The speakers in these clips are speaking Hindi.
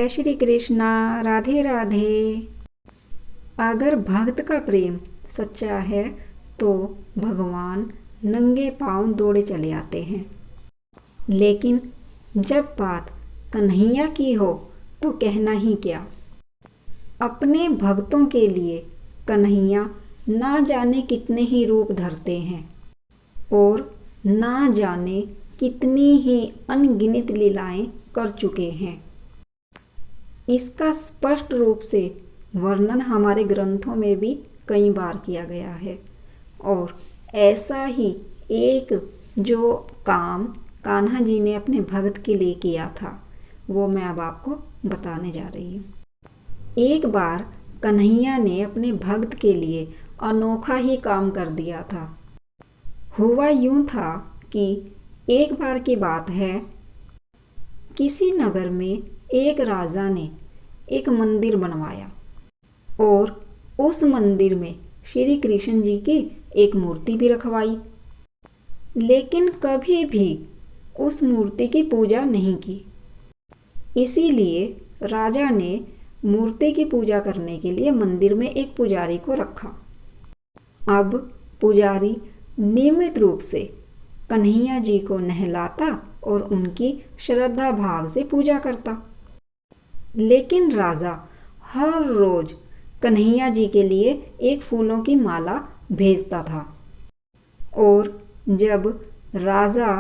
जय श्री कृष्णा। राधे राधे। अगर भक्त का प्रेम सच्चा है तो भगवान नंगे पांव दौड़े चले आते हैं, लेकिन जब बात कन्हैया की हो तो कहना ही क्या। अपने भक्तों के लिए कन्हैया ना जाने कितने ही रूप धरते हैं और ना जाने कितनी ही अनगिनत लीलाएं कर चुके हैं। इसका स्पष्ट रूप से वर्णन हमारे ग्रंथों में भी कई बार किया गया है और ऐसा ही एक जो काम कान्हा जी ने अपने भक्त के लिए किया था वो मैं अब आपको बताने जा रही हूँ। एक बार कन्हैया ने अपने भक्त के लिए अनोखा ही काम कर दिया था। हुआ यूं था कि एक बार की बात है, किसी नगर में एक राजा ने एक मंदिर बनवाया और उस मंदिर में श्री कृष्ण जी की एक मूर्ति भी रखवाई, लेकिन कभी भी उस मूर्ति की पूजा नहीं की। इसीलिए राजा ने मूर्ति की पूजा करने के लिए मंदिर में एक पुजारी को रखा। अब पुजारी नियमित रूप से कन्हैया जी को नहलाता और उनकी श्रद्धा भाव से पूजा करता, लेकिन राजा हर रोज कन्हैया जी के लिए एक फूलों की माला भेजता था। और जब राजा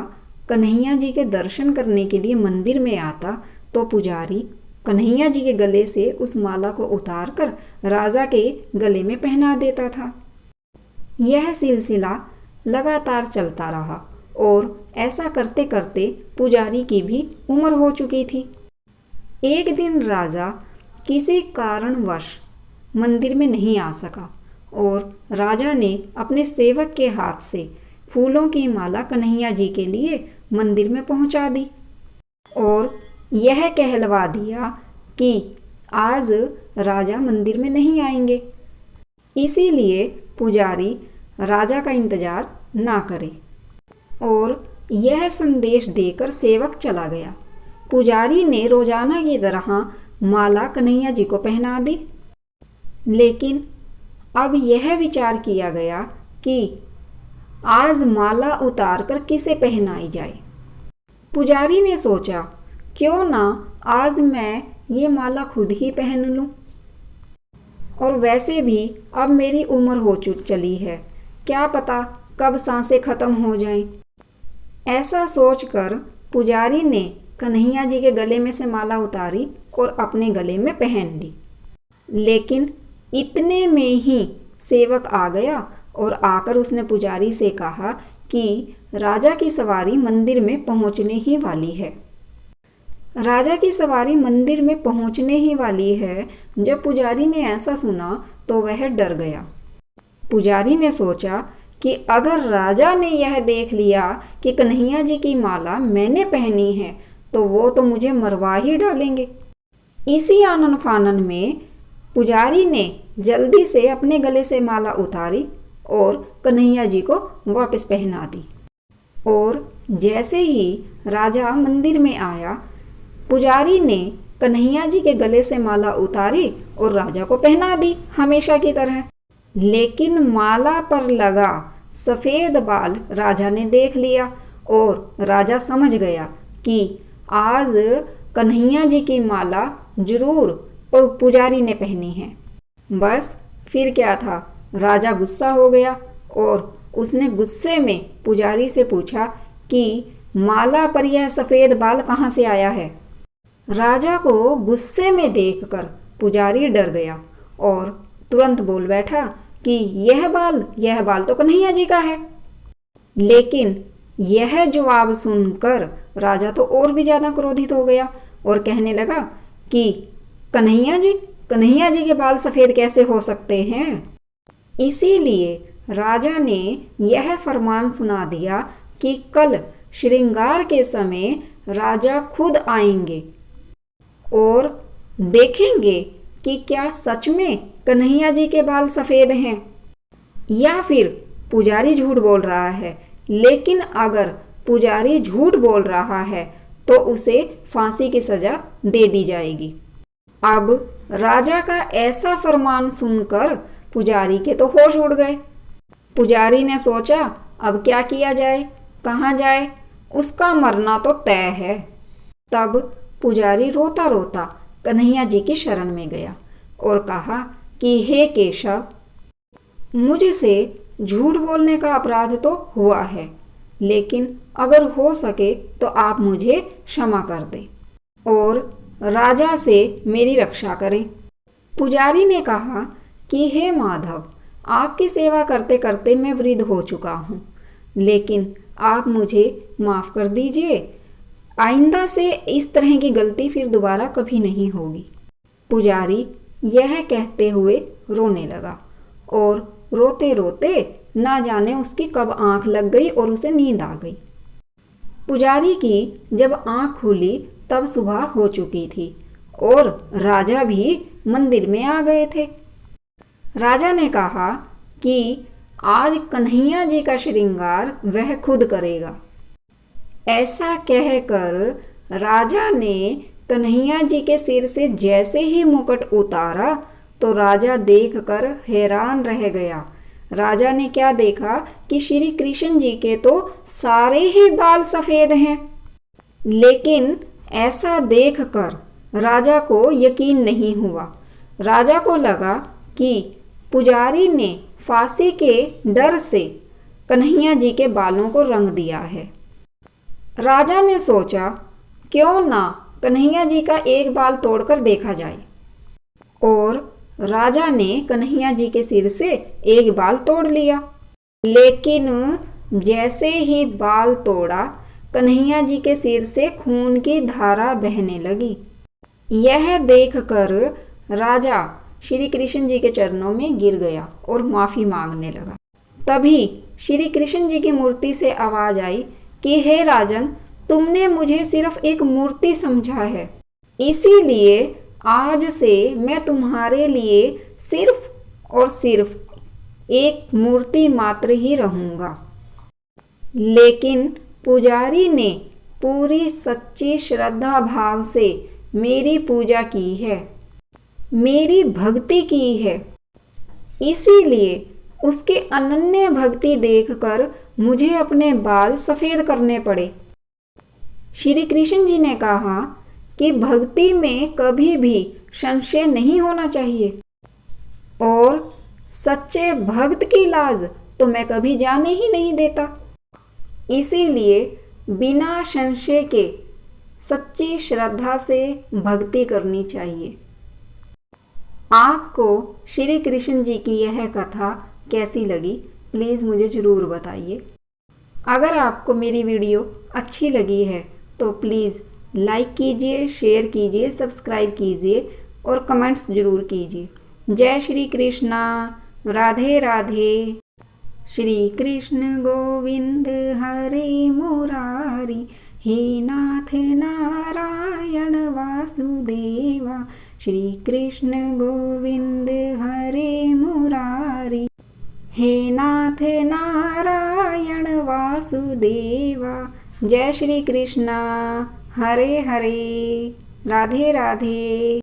कन्हैया जी के दर्शन करने के लिए मंदिर में आता तो पुजारी कन्हैया जी के गले से उस माला को उतारकर राजा के गले में पहना देता था। यह सिलसिला लगातार चलता रहा और ऐसा करते करते पुजारी की भी उम्र हो चुकी थी। एक दिन राजा किसी कारणवश मंदिर में नहीं आ सका और राजा ने अपने सेवक के हाथ से फूलों की माला कन्हैया जी के लिए मंदिर में पहुंचा दी और यह कहलवा दिया कि आज राजा मंदिर में नहीं आएंगे, इसीलिए पुजारी राजा का इंतजार ना करे। और यह संदेश देकर सेवक चला गया। पुजारी ने रोजाना की तरह माला कन्हैया जी को पहना दी, लेकिन अब यह विचार किया गया कि आज माला उतारकर किसे पहनाई जाए। पुजारी ने सोचा, क्यों ना आज मैं ये माला खुद ही पहन लूं, और वैसे भी अब मेरी उम्र हो चली है, क्या पता कब सांसें खत्म हो जाएं। ऐसा सोचकर पुजारी ने कन्हैया जी के गले में से माला उतारी और अपने गले में पहन ली। लेकिन इतने में ही सेवक आ गया और आकर उसने पुजारी से कहा कि राजा की सवारी मंदिर में पहुंचने ही वाली है। राजा की सवारी मंदिर में पहुंचने ही वाली है। जब पुजारी ने ऐसा सुना तो वह डर गया। पुजारी ने सोचा कि अगर राजा ने यह देख लिया कि कन्हैया जी की माला मैंने पहनी है तो वो तो मुझे मरवा ही डालेंगे। इसी आनन फानन में पुजारी ने जल्दी से अपने गले से माला उतारी और कन्हैया जी को वापस पहना दी। और जैसे ही राजा मंदिर में आया, पुजारी ने कन्हैया जी के गले से माला उतारी और राजा को पहना दी हमेशा की तरह। लेकिन माला पर लगा सफेद बाल राजा ने देख लिया और राजा समझ गया कि आज कन्हैया जी की माला जरूर पुजारी ने पहनी है। बस फिर क्या था, राजा गुस्सा हो गया और उसने गुस्से में पुजारी से पूछा कि माला पर यह सफेद बाल कहाँ से आया है। राजा को गुस्से में देखकर पुजारी डर गया और तुरंत बोल बैठा कि यह बाल तो कन्हैया जी का है। लेकिन यह जवाब सुनकर राजा तो और भी ज्यादा क्रोधित हो गया और कहने लगा कि कन्हैया जी के बाल सफेद कैसे हो सकते हैं। इसीलिए राजा ने यह फरमान सुना दिया कि कल श्रृंगार के समय राजा खुद आएंगे और देखेंगे कि क्या सच में कन्हैया जी के बाल सफेद हैं या फिर पुजारी झूठ बोल रहा है। लेकिन अगर पुजारी झूठ बोल रहा है तो उसे फांसी की सजा दे दी जाएगी। अब राजा का ऐसा फरमान सुनकर पुजारी के तो होश उड़ गए। पुजारी ने सोचा अब क्या किया जाए, कहाँ जाए, उसका मरना तो तय है। तब पुजारी रोता रोता कन्हैया जी की शरण में गया और कहा कि हे केशव, मुझसे झूठ बोलने का अपराध तो हुआ है, लेकिन अगर हो सके तो आप मुझे क्षमा कर दें और राजा से मेरी रक्षा करें। पुजारी ने कहा कि हे माधव, आपकी सेवा करते करते मैं वृद्ध हो चुका हूँ, लेकिन आप मुझे माफ़ कर दीजिए। आइंदा से इस तरह की गलती फिर दोबारा कभी नहीं होगी। पुजारी यह कहते हुए रोने लगा और रोते रोते ना जाने उसकी कब आंख लग गई और उसे नींद आ गई। पुजारी की जब आंख खुली तब सुबह हो चुकी थी और राजा भी मंदिर में आ गए थे। राजा ने कहा कि आज कन्हैया जी का श्रृंगार वह खुद करेगा। ऐसा कहकर राजा ने कन्हैया जी के सिर से जैसे ही मुकुट उतारा तो राजा देखकर हैरान रह गया। राजा ने क्या देखा कि श्री कृष्ण जी के तो सारे ही बाल सफेद हैं। लेकिन ऐसा देखकर राजा को यकीन नहीं हुआ। राजा को लगा कि पुजारी ने फांसी के डर से कन्हैया जी के बालों को रंग दिया है। राजा ने सोचा क्यों ना कन्हैया जी का एक बाल तोड़कर देखा जाए, और राजा ने कन्हैया जी के सिर से एक बाल तोड़ लिया। लेकिन जैसे ही बाल तोड़ा कन्हैया जी के सिर से खून की धारा बहने लगी। यह देखकर राजा श्री कृष्ण जी के चरणों में गिर गया और माफी मांगने लगा। तभी श्री कृष्ण जी की मूर्ति से आवाज आई कि हे राजन, तुमने मुझे सिर्फ एक मूर्ति समझा है, इसीलिए आज से मैं तुम्हारे लिए सिर्फ और सिर्फ एक मूर्ति मात्र ही रहूंगा। लेकिन पुजारी ने पूरी सच्ची श्रद्धा भाव से मेरी पूजा की है, मेरी भक्ति की है, इसीलिए उसके अनन्य भक्ति देखकर मुझे अपने बाल सफेद करने पड़े। श्री कृष्ण जी ने कहा कि भक्ति में कभी भी संशय नहीं होना चाहिए और सच्चे भक्त की लाज तो मैं कभी जाने ही नहीं देता। इसीलिए बिना संशय के सच्ची श्रद्धा से भक्ति करनी चाहिए। आपको श्री कृष्ण जी की यह कथा कैसी लगी, प्लीज़ मुझे ज़रूर बताइए। अगर आपको मेरी वीडियो अच्छी लगी है तो प्लीज़ लाइक कीजिए, शेयर कीजिए, सब्सक्राइब कीजिए और कमेंट्स ज़रूर कीजिए। जय श्री कृष्णा, राधे राधे। श्री कृष्ण गोविंद हरे मुरारी, हे नाथ नारायण वासुदेवा। श्री कृष्ण गोविंद हरे मुरारी, हे नाथ नारायण वासुदेवा। जय श्री कृष्णा, हरे हरे, राधे राधे।